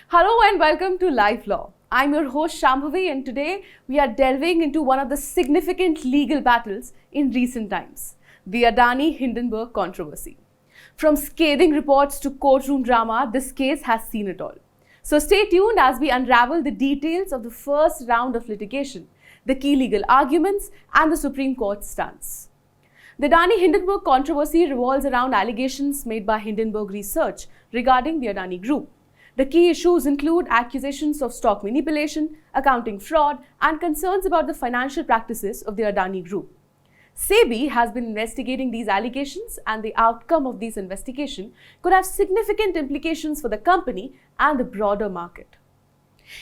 Hello and welcome to LiveLaw. I'm your host Shambhavi, and today we are delving into one of the significant legal battles in recent times, the Adani-Hindenburg controversy. From scathing reports to courtroom drama, this case has seen it all. So stay tuned as we unravel the details of the first round of litigation, the key legal arguments, and the Supreme Court's stance. The Adani-Hindenburg controversy revolves around allegations made by Hindenburg Research regarding the Adani Group. The key issues include accusations of stock manipulation, accounting fraud, and concerns about the financial practices of the Adani Group. SEBI has been investigating these allegations, and the outcome of this investigation could have significant implications for the company and the broader market.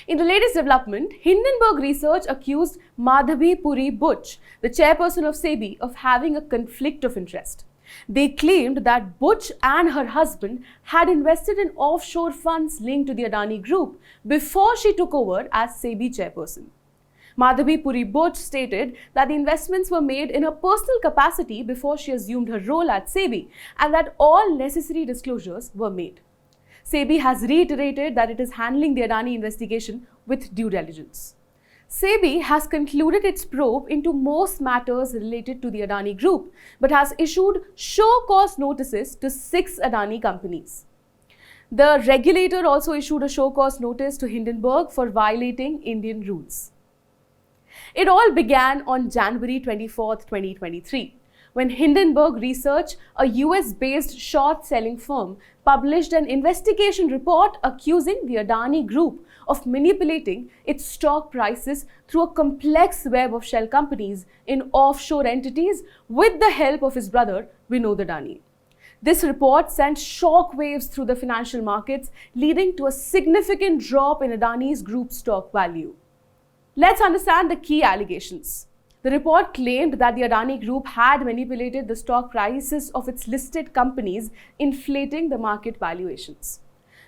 In the latest development, Hindenburg Research accused Madhabi Puri Butch, the chairperson of SEBI, of having a conflict of interest. They claimed that Butch and her husband had invested in offshore funds linked to the Adani Group before she took over as SEBI chairperson. Madhabi Puri Butch stated that the investments were made in her personal capacity before she assumed her role at SEBI, and that all necessary disclosures were made. SEBI has reiterated that it is handling the Adani investigation with due diligence. SEBI has concluded its probe into most matters related to the Adani Group, but has issued show cause notices to 6 Adani companies. The regulator also issued a show cause notice to Hindenburg for violating Indian rules. It all began on January 24, 2023. When Hindenburg Research, a US-based short-selling firm, published an investigation report accusing the Adani Group of manipulating its stock prices through a complex web of shell companies in offshore entities with the help of his brother, Vinod Adani. This report sent shock waves through the financial markets, leading to a significant drop in Adani's group stock value. Let's understand the key allegations. The report claimed that the Adani Group had manipulated the stock prices of its listed companies, inflating the market valuations.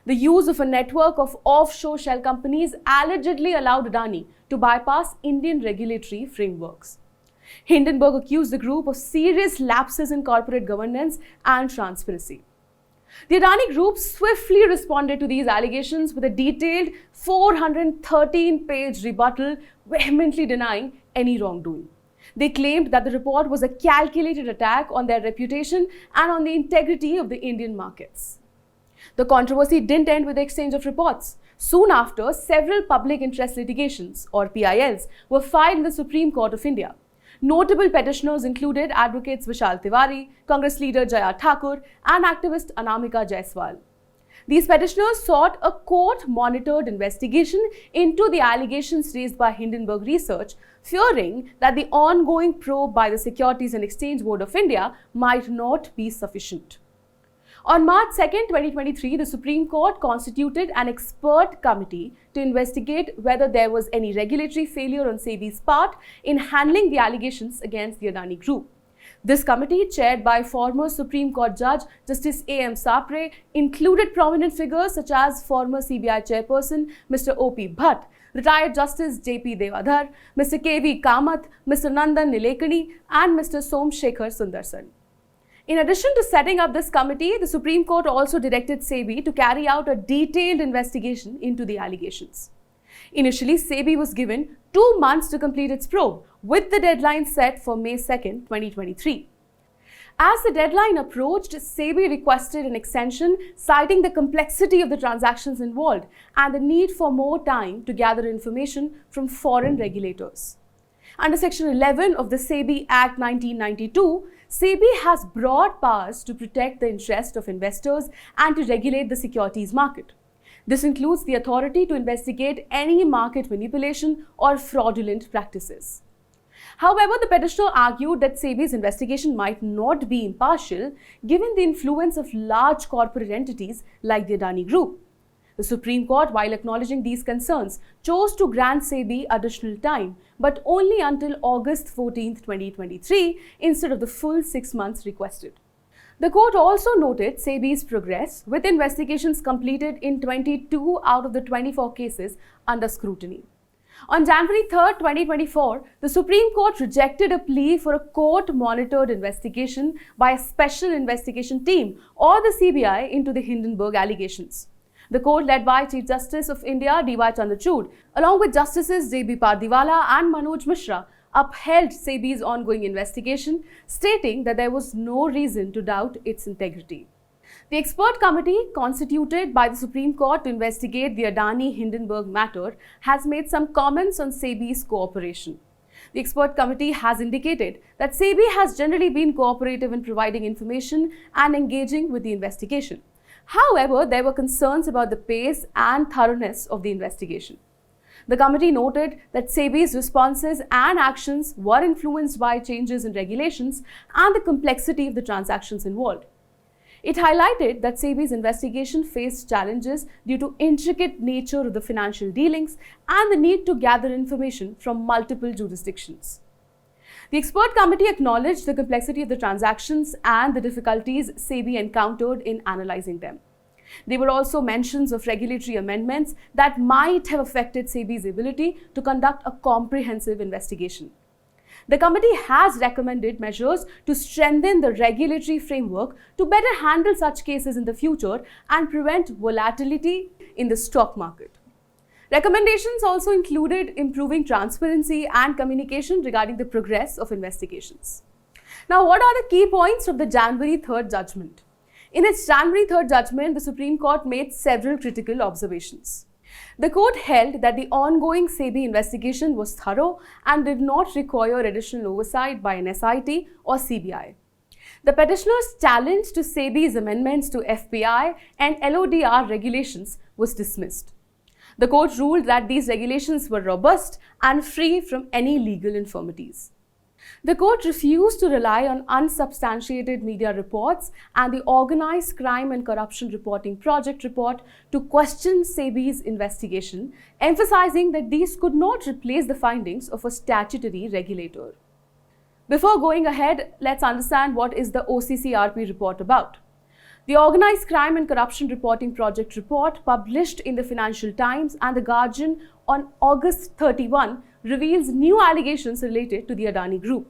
The use of a network of offshore shell companies allegedly allowed Adani to bypass Indian regulatory frameworks. Hindenburg accused the group of serious lapses in corporate governance and transparency. The Adani Group swiftly responded to these allegations with a detailed 413-page rebuttal, vehemently denying any wrongdoing. They claimed that the report was a calculated attack on their reputation and on the integrity of the Indian markets. The controversy didn't end with the exchange of reports. Soon after, several public interest litigations, or PILs, were filed in the Supreme Court of India. Notable petitioners included advocates Vishal Tiwari, Congress leader Jaya Thakur, and activist Anamika Jaiswal. These petitioners sought a court-monitored investigation into the allegations raised by Hindenburg Research, fearing that the ongoing probe by the Securities and Exchange Board of India might not be sufficient. On March 2, 2023, the Supreme Court constituted an expert committee to investigate whether there was any regulatory failure on SEBI's part in handling the allegations against the Adani Group. This committee, chaired by former Supreme Court Judge Justice A.M. Sapre, included prominent figures such as former CBI chairperson Mr. O.P. Bhatt, retired Justice J.P. Devadhar, Mr. K.V. Kamath, Mr. Nandan Nilekani, and Mr. Somshekhar Sundarsan. In addition to setting up this committee, the Supreme Court also directed SEBI to carry out a detailed investigation into the allegations. Initially, SEBI was given 2 months to complete its probe, with the deadline set for May 2, 2023. As the deadline approached, SEBI requested an extension, citing the complexity of the transactions involved and the need for more time to gather information from foreign regulators. Under Section 11 of the SEBI Act 1992, SEBI has broad powers to protect the interest of investors and to regulate the securities market. This includes the authority to investigate any market manipulation or fraudulent practices. However, the petitioner argued that SEBI's investigation might not be impartial given the influence of large corporate entities like the Adani Group. The Supreme Court, while acknowledging these concerns, chose to grant SEBI additional time, but only until August 14, 2023, instead of the full 6 months requested. The court also noted SEBI's progress, with investigations completed in 22 out of the 24 cases under scrutiny. On January 3, 2024, the Supreme Court rejected a plea for a court-monitored investigation by a special investigation team or the CBI into the Hindenburg allegations. The court, led by Chief Justice of India D.Y. Chandrachud, along with Justices J.B. Pardiwala and Manoj Mishra, upheld SEBI's ongoing investigation, stating that there was no reason to doubt its integrity. The expert committee constituted by the Supreme Court to investigate the Adani-Hindenburg matter has made some comments on SEBI's cooperation. The expert committee has indicated that SEBI has generally been cooperative in providing information and engaging with the investigation. However, there were concerns about the pace and thoroughness of the investigation. The committee noted that SEBI's responses and actions were influenced by changes in regulations and the complexity of the transactions involved. It highlighted that SEBI's investigation faced challenges due to intricate nature of the financial dealings and the need to gather information from multiple jurisdictions. The expert committee acknowledged the complexity of the transactions and the difficulties SEBI encountered in analyzing them. There were also mentions of regulatory amendments that might have affected SEBI's ability to conduct a comprehensive investigation. The committee has recommended measures to strengthen the regulatory framework to better handle such cases in the future and prevent volatility in the stock market. Recommendations also included improving transparency and communication regarding the progress of investigations. Now, what are the key points from the January 3rd judgment? In its January 3rd judgment, the Supreme Court made several critical observations. The court held that the ongoing SEBI investigation was thorough and did not require additional oversight by an SIT or CBI. The petitioner's challenge to SEBI's amendments to FPI and LODR regulations was dismissed. The court ruled that these regulations were robust and free from any legal infirmities. The court refused to rely on unsubstantiated media reports and the Organized Crime and Corruption Reporting Project report to question SEBI's investigation, emphasizing that these could not replace the findings of a statutory regulator. Before going ahead, let's understand what is the OCCRP report about. The Organized Crime and Corruption Reporting Project report, published in the Financial Times and the Guardian on August 31, reveals new allegations related to the Adani Group.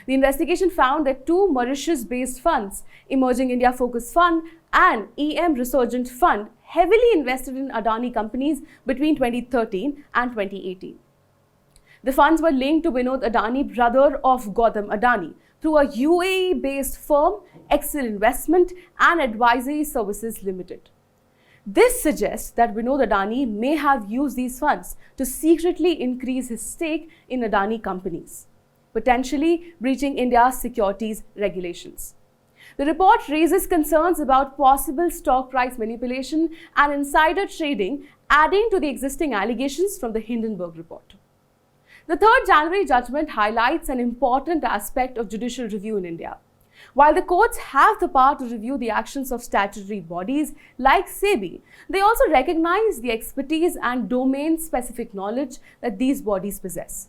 The investigation found that two Mauritius-based funds, Emerging India Focus Fund and EM Resurgent Fund, heavily invested in Adani companies between 2013 and 2018. The funds were linked to Vinod Adani, brother of Gautam Adani, through a UAE-based firm, Excel Investment and Advisory Services Limited. This suggests that Vinod Adani may have used these funds to secretly increase his stake in Adani companies, potentially breaching India's securities regulations. The report raises concerns about possible stock price manipulation and insider trading, adding to the existing allegations from the Hindenburg report. The 3rd January judgment highlights an important aspect of judicial review in India. While the courts have the power to review the actions of statutory bodies like SEBI, they also recognize the expertise and domain-specific knowledge that these bodies possess.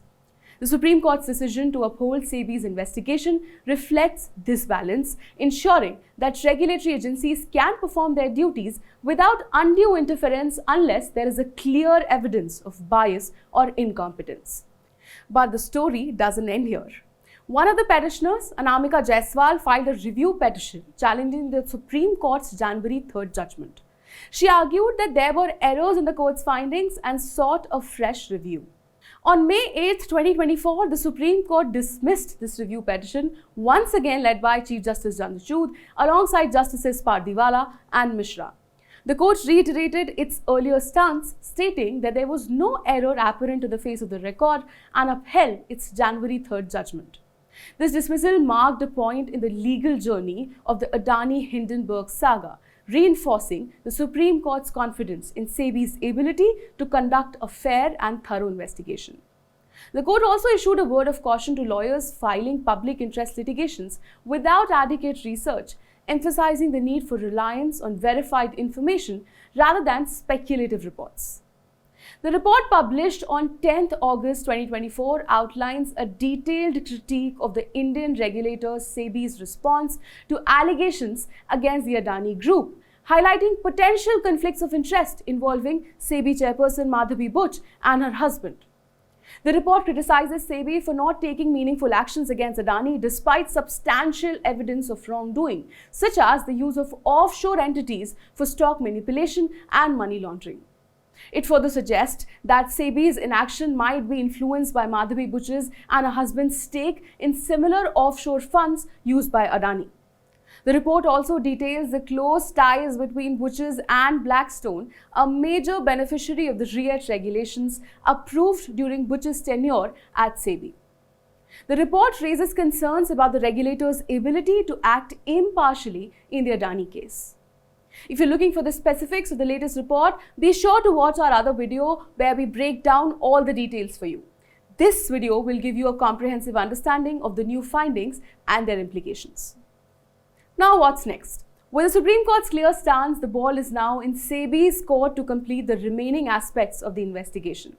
The Supreme Court's decision to uphold SEBI's investigation reflects this balance, ensuring that regulatory agencies can perform their duties without undue interference unless there is a clear evidence of bias or incompetence. But the story doesn't end here. One of the petitioners, Anamika Jaiswal, filed a review petition challenging the Supreme Court's January 3rd judgment. She argued that there were errors in the court's findings and sought a fresh review. On May 8, 2024, the Supreme Court dismissed this review petition, once again led by Chief Justice Chandrachud, alongside Justices Pardiwala and Mishra. The court reiterated its earlier stance, stating that there was no error apparent to the face of the record and upheld its January 3rd judgment. This dismissal marked a point in the legal journey of the Adani-Hindenburg saga, reinforcing the Supreme Court's confidence in SEBI's ability to conduct a fair and thorough investigation. The court also issued a word of caution to lawyers filing public interest litigations without adequate research, emphasizing the need for reliance on verified information rather than speculative reports. The report, published on 10th August 2024, outlines a detailed critique of the Indian regulator SEBI's response to allegations against the Adani Group, highlighting potential conflicts of interest involving SEBI chairperson Madhabi Buch and her husband. The report criticizes SEBI for not taking meaningful actions against Adani despite substantial evidence of wrongdoing, such as the use of offshore entities for stock manipulation and money laundering. It further suggests that SEBI's inaction might be influenced by Madhavi Butch's and her husband's stake in similar offshore funds used by Adani. The report also details the close ties between Butch's and Blackstone, a major beneficiary of the REIT regulations approved during Butch's tenure at SEBI. The report raises concerns about the regulator's ability to act impartially in the Adani case. If you're looking for the specifics of the latest report, be sure to watch our other video where we break down all the details for you. This video will give you a comprehensive understanding of the new findings and their implications. Now what's next? With the Supreme Court's clear stance, the ball is now in SEBI's court to complete the remaining aspects of the investigation.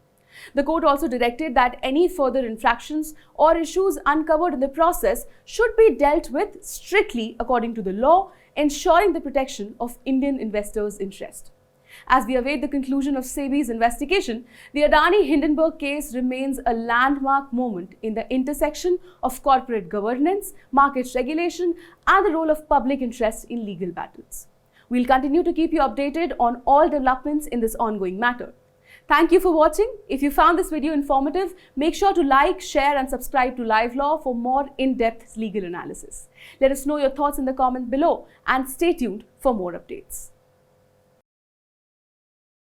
The court also directed that any further infractions or issues uncovered in the process should be dealt with strictly according to the law, ensuring the protection of Indian investors' interest. As we await the conclusion of SEBI's investigation, the Adani-Hindenburg case remains a landmark moment in the intersection of corporate governance, market regulation, and the role of public interest in legal battles. We'll continue to keep you updated on all developments in this ongoing matter. Thank you for watching. If you found this video informative, make sure to like, share, and subscribe to LiveLaw for more in-depth legal analysis. Let us know your thoughts in the comments below and stay tuned for more updates.